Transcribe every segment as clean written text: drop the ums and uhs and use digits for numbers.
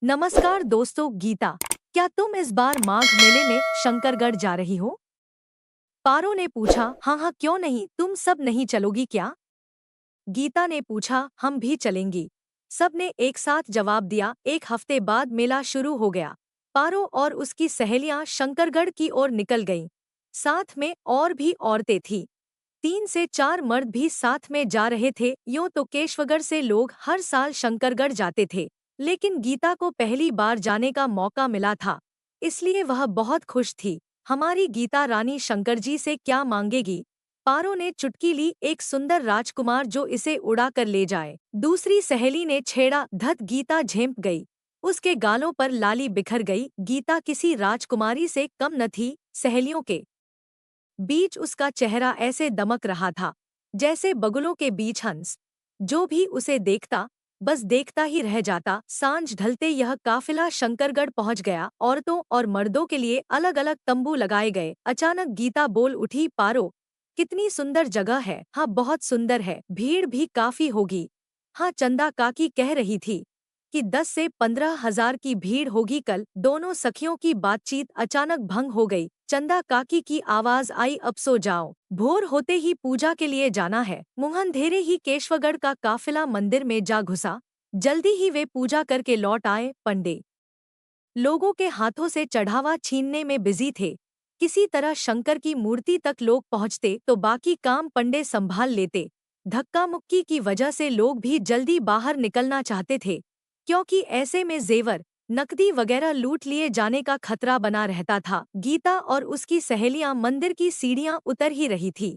नमस्कार दोस्तों। गीता, क्या तुम इस बार माघ मेले में शंकरगढ़ जा रही हो? पारो ने पूछा। हाँ हाँ, क्यों नहीं, तुम सब नहीं चलोगी क्या? गीता ने पूछा। हम भी चलेंगी। सब ने एक साथ जवाब दिया। एक हफ्ते बाद मेला शुरू हो गया। पारो और उसकी सहेलियां शंकरगढ़ की ओर निकल गईं। साथ में और भी औरतें थीं। 3 से 4 मर्द भी साथ में जा रहे थे। यूं तो केशवगढ़ से लोग हर साल शंकरगढ़ जाते थे, लेकिन गीता को पहली बार जाने का मौका मिला था, इसलिए वह बहुत खुश थी। हमारी गीता रानी शंकर जी से क्या मांगेगी? पारो ने चुटकी ली। एक सुंदर राजकुमार जो इसे उड़ा कर ले जाए। दूसरी सहेली ने छेड़ा। धत, गीता झेंप गई। उसके गालों पर लाली बिखर गई। गीता किसी राजकुमारी से कम न थी। सहेलियों के बीच उसका चेहरा ऐसे दमक रहा था जैसे बगुलों के बीच हंस। जो भी उसे देखता, बस देखता ही रह जाता। सांझ ढलते यह काफिला शंकरगढ़ पहुंच गया। औरतों और मर्दों के लिए अलग अलग तंबू लगाए गए। अचानक गीता बोल उठी। पारो, कितनी सुंदर जगह है। हाँ, बहुत सुंदर है। भीड़ भी काफी होगी। हाँ, चंदा काकी कह रही थी कि 10 से 15 हजार की भीड़ होगी कल। दोनों सखियों की बातचीत अचानक भंग हो गई। चंदा काकी की आवाज आई। अब सो जाओ, भोर होते ही पूजा के लिए जाना है। मुंह अंधेरे ही केशवगढ़ का काफिला मंदिर में जा घुसा। जल्दी ही वे पूजा करके लौट आए। पंडे लोगों के हाथों से चढ़ावा छीनने में बिजी थे। किसी तरह शंकर की मूर्ति तक लोग पहुंचते तो बाकी काम पंडे संभाल लेते। धक्का मुक्की की वजह से लोग भी जल्दी बाहर निकलना चाहते थे, क्योंकि ऐसे में जेवर, नकदी वगैरह लूट लिए जाने का खतरा बना रहता था। गीता और उसकी सहेलियां मंदिर की सीढ़ियां उतर ही रही थी।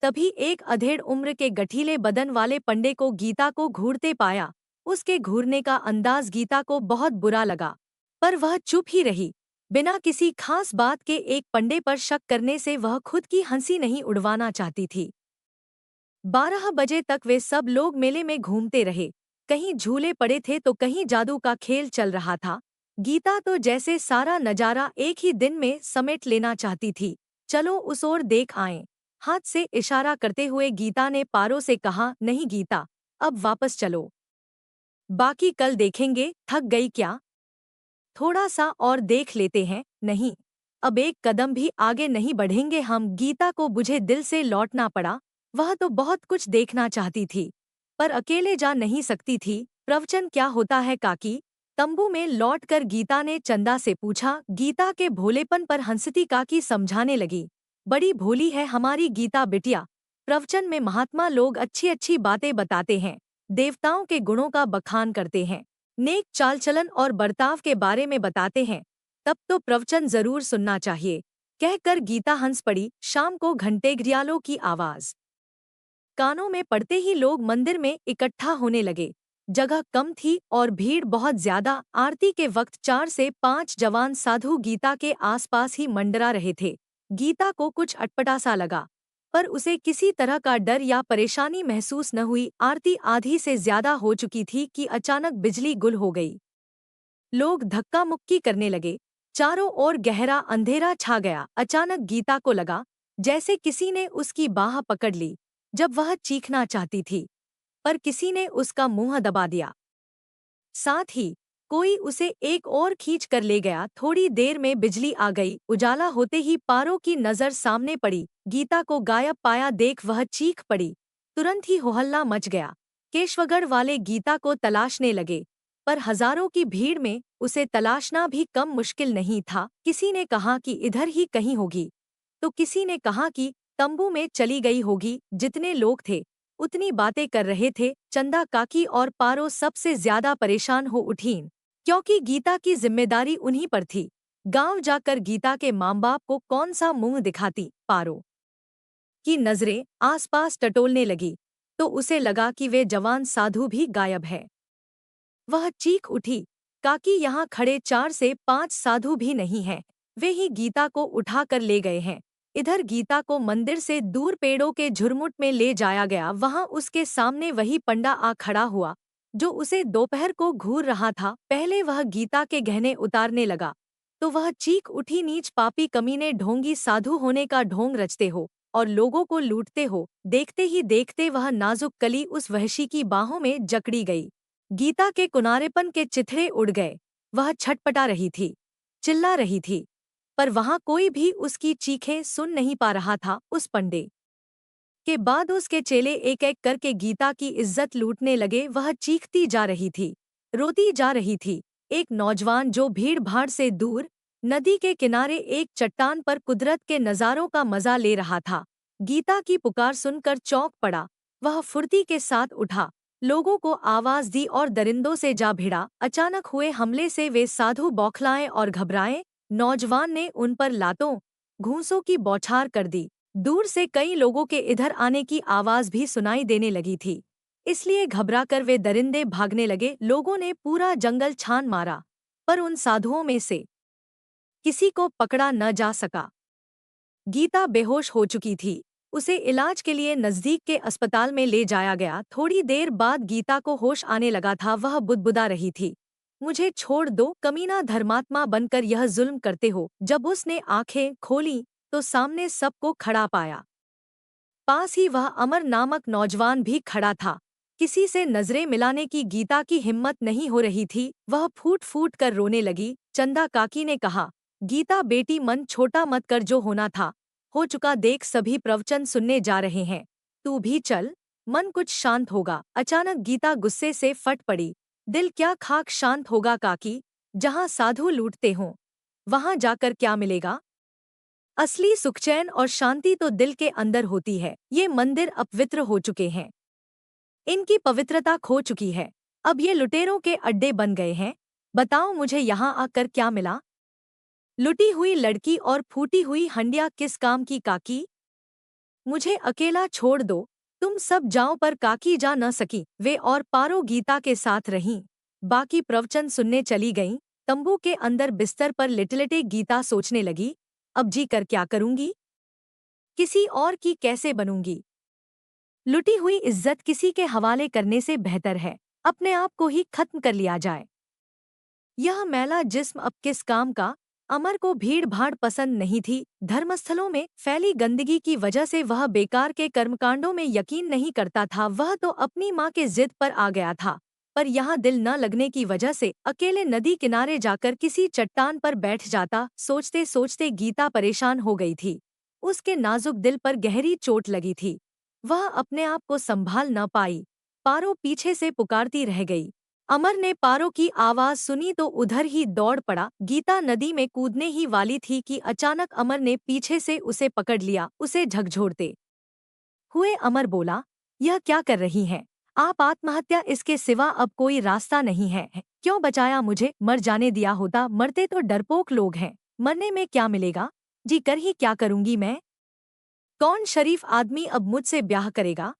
तभी एक अधेड़ उम्र के गठीले बदन वाले पंडे को गीता को घूरते पाया। उसके घूरने का अंदाज गीता को बहुत बुरा लगा, पर वह चुप ही रही। बिना किसी खास बात के एक पंडे पर शक करने से वह खुद की हंसी नहीं उड़वाना चाहती थी। 12 बजे तक वे सब लोग मेले में घूमते रहे। कहीं झूले पड़े थे तो कहीं जादू का खेल चल रहा था। गीता तो जैसे सारा नजारा एक ही दिन में समेट लेना चाहती थी। चलो उस ओर देख आएं। हाथ से इशारा करते हुए गीता ने पारो से कहा। नहीं गीता, अब वापस चलो, बाकी कल देखेंगे। थक गई क्या? थोड़ा सा और देख लेते हैं। नहीं, अब एक कदम भी आगे नहीं बढ़ेंगे हम। गीता को बुझे दिल से लौटना पड़ा। वह तो बहुत कुछ देखना चाहती थी, पर अकेले जा नहीं सकती थी। प्रवचन क्या होता है काकी? तंबू में लौटकर गीता ने चंदा से पूछा। गीता के भोलेपन पर हंसती काकी समझाने लगी। बड़ी भोली है हमारी गीता बिटिया। प्रवचन में महात्मा लोग अच्छी अच्छी बातें बताते हैं, देवताओं के गुणों का बखान करते हैं, नेक चाल चलन और बर्ताव के बारे में बताते हैं। तब तो प्रवचन जरूर सुनना चाहिए। कहकर गीता हंस पड़ी। शाम को घंटे घड़ियालों की आवाज कानों में पड़ते ही लोग मंदिर में इकट्ठा होने लगे। जगह कम थी और भीड़ बहुत ज्यादा। आरती के वक्त 4 से 5 जवान साधु गीता के आसपास ही मंडरा रहे थे। गीता को कुछ अटपटा सा लगा, पर उसे किसी तरह का डर या परेशानी महसूस न हुई। आरती आधी से ज्यादा हो चुकी थी कि अचानक बिजली गुल हो गई। लोग धक्का मुक्की करने लगे। चारों ओर गहरा अंधेरा छा गया। अचानक गीता को लगा जैसे किसी ने उसकी बाह पकड़ ली। जब वह चीखना चाहती थी, पर किसी ने उसका मुंह दबा दिया। साथ ही कोई उसे एक और खींच कर ले गया। थोड़ी देर में बिजली आ गई। उजाला होते ही पारो की नजर सामने पड़ी। गीता को गायब पाया देख वह चीख पड़ी। तुरंत ही होहल्ला मच गया। केशवगढ़ वाले गीता को तलाशने लगे, पर हजारों की भीड़ में उसे तलाशना भी कम मुश्किल नहीं था। किसी ने कहा कि इधर ही कहीं होगी, तो किसी ने कहा कि तंबू में चली गई होगी। जितने लोग थे उतनी बातें कर रहे थे। चंदा काकी और पारो सबसे ज्यादा परेशान हो उठीं, क्योंकि गीता की जिम्मेदारी उन्हीं पर थी। गांव जाकर गीता के माँ बाप को कौन सा मुंह दिखाती? पारो की नजरें आसपास टटोलने लगी, तो उसे लगा कि वे जवान साधु भी गायब है। वह चीख उठी। काकी, यहाँ खड़े 4 से 5 साधु भी नहीं हैं। वे ही गीता को उठा कर ले गए हैं। इधर गीता को मंदिर से दूर पेड़ों के झुरमुट में ले जाया गया। वहां उसके सामने वही पंडा आ खड़ा हुआ जो उसे दोपहर को घूर रहा था। पहले वह गीता के गहने उतारने लगा तो वह चीख उठी। नीच पापी कमीने, ढोंगी साधु होने का ढोंग रचते हो और लोगों को लूटते हो। देखते ही देखते वह नाजुक कली उस वहशी की बाहों में जकड़ी गई। गीता के कुनारेपन के चिथड़े उड़ गए। वह छटपटा रही थी, चिल्ला रही थी, पर वहां कोई भी उसकी चीखें सुन नहीं पा रहा था। उस पंडे के बाद उसके चेले एक एक करके गीता की इज्जत लूटने लगे। वह चीखती जा रही थी, रोती जा रही थी। एक नौजवान जो भीड़ भाड़ से दूर नदी के किनारे एक चट्टान पर कुदरत के नज़ारों का मजा ले रहा था, गीता की पुकार सुनकर चौंक पड़ा। वह फुर्ती के साथ उठा, लोगों को आवाज दी और दरिंदों से जा भिड़ा। अचानक हुए हमले से वे साधु बौखलाए और घबराए। नौजवान ने उन पर लातों घूंसों की बौछार कर दी। दूर से कई लोगों के इधर आने की आवाज भी सुनाई देने लगी थी, इसलिए घबराकर वे दरिंदे भागने लगे। लोगों ने पूरा जंगल छान मारा, पर उन साधुओं में से किसी को पकड़ा न जा सका। गीता बेहोश हो चुकी थी, उसे इलाज के लिए नजदीक के अस्पताल में ले जाया गया। थोड़ी देर बाद गीता को होश आने लगा था। वह बुदबुदा रही थी, मुझे छोड़ दो, कमीना, धर्मात्मा बनकर यह जुल्म करते हो। जब उसने आंखें खोलीं तो सामने सबको खड़ा पाया। पास ही वह अमर नामक नौजवान भी खड़ा था। किसी से नजरें मिलाने की गीता की हिम्मत नहीं हो रही थी। वह फूट फूट कर रोने लगी। चंदा काकी ने कहा, गीता बेटी, मन छोटा मत कर, जो होना था हो चुका। देख, सभी प्रवचन सुनने जा रहे हैं, तू भी चल, मन कुछ शांत होगा। अचानक गीता गुस्से से फट पड़ी, दिल क्या खाक शांत होगा काकी, जहाँ साधु लूटते हों वहां जाकर क्या मिलेगा। असली सुखचैन और शांति तो दिल के अंदर होती है। ये मंदिर अपवित्र हो चुके हैं, इनकी पवित्रता खो चुकी है। अब ये लुटेरों के अड्डे बन गए हैं। बताओ, मुझे यहाँ आकर क्या मिला? लुटी हुई लड़की और फूटी हुई हंडिया किस काम की काकी? मुझे अकेला छोड़ दो, तुम सब जाओ। पर काकी जा न सकी। वे और पारो गीता के साथ रहीं। बाकी प्रवचन सुनने चली गईं। तंबू के अंदर बिस्तर पर लेटे-लेटे गीता सोचने लगी, अब जी कर क्या करूंगी? किसी और की कैसे बनूंगी? लुटी हुई इज्जत किसी के हवाले करने से बेहतर है अपने आप को ही खत्म कर लिया जाए। यह मैला जिस्म अब किस काम का? अमर को भीड़ भाड़ पसंद नहीं थी। धर्मस्थलों में फैली गंदगी की वजह से वह बेकार के कर्मकांडों में यकीन नहीं करता था। वह तो अपनी माँ के जिद पर आ गया था, पर यहाँ दिल न लगने की वजह से अकेले नदी किनारे जाकर किसी चट्टान पर बैठ जाता। सोचते सोचते गीता परेशान हो गई थी। उसके नाजुक दिल पर गहरी चोट लगी थी। वह अपने आप को संभाल न पाई। पारो पीछे से पुकारती रह गई। अमर ने पारो की आवाज सुनी तो उधर ही दौड़ पड़ा। गीता नदी में कूदने ही वाली थी कि अचानक अमर ने पीछे से उसे पकड़ लिया। उसे झकझोरते हुए अमर बोला, यह क्या कर रही हैं आप? आत्महत्या, इसके सिवा अब कोई रास्ता नहीं है। क्यों बचाया मुझे? मर जाने दिया होता। मरते तो डरपोक लोग हैं, मरने में क्या मिलेगा? जी कर ही क्या करूंगी मैं? कौन शरीफ आदमी अब मुझसे ब्याह करेगा?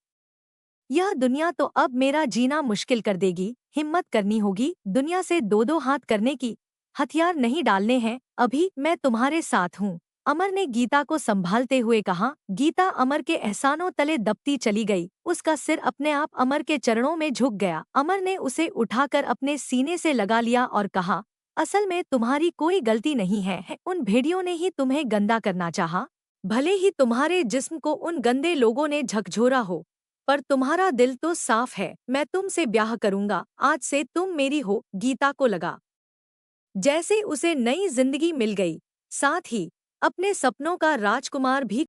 यह दुनिया तो अब मेरा जीना मुश्किल कर देगी। हिम्मत करनी होगी दुनिया से दो दो हाथ करने की। हथियार नहीं डालने हैं। अभी मैं तुम्हारे साथ हूँ, अमर ने गीता को संभालते हुए कहा। गीता अमर के एहसानों तले दबती चली गई। उसका सिर अपने आप अमर के चरणों में झुक गया। अमर ने उसे उठाकर अपने सीने से लगा लिया और कहा, असल में तुम्हारी कोई गलती नहीं है। उन भेड़ियों ने ही तुम्हें गंदा करना चाहा। भले ही तुम्हारे जिस्म को उन गंदे लोगों ने झकझोरा हो, पर तुम्हारा दिल तो साफ है। मैं तुमसे ब्याह करूंगा, आज से तुम मेरी हो। गीता को लगा जैसे उसे नई जिंदगी मिल गई, साथ ही अपने सपनों का राजकुमार भी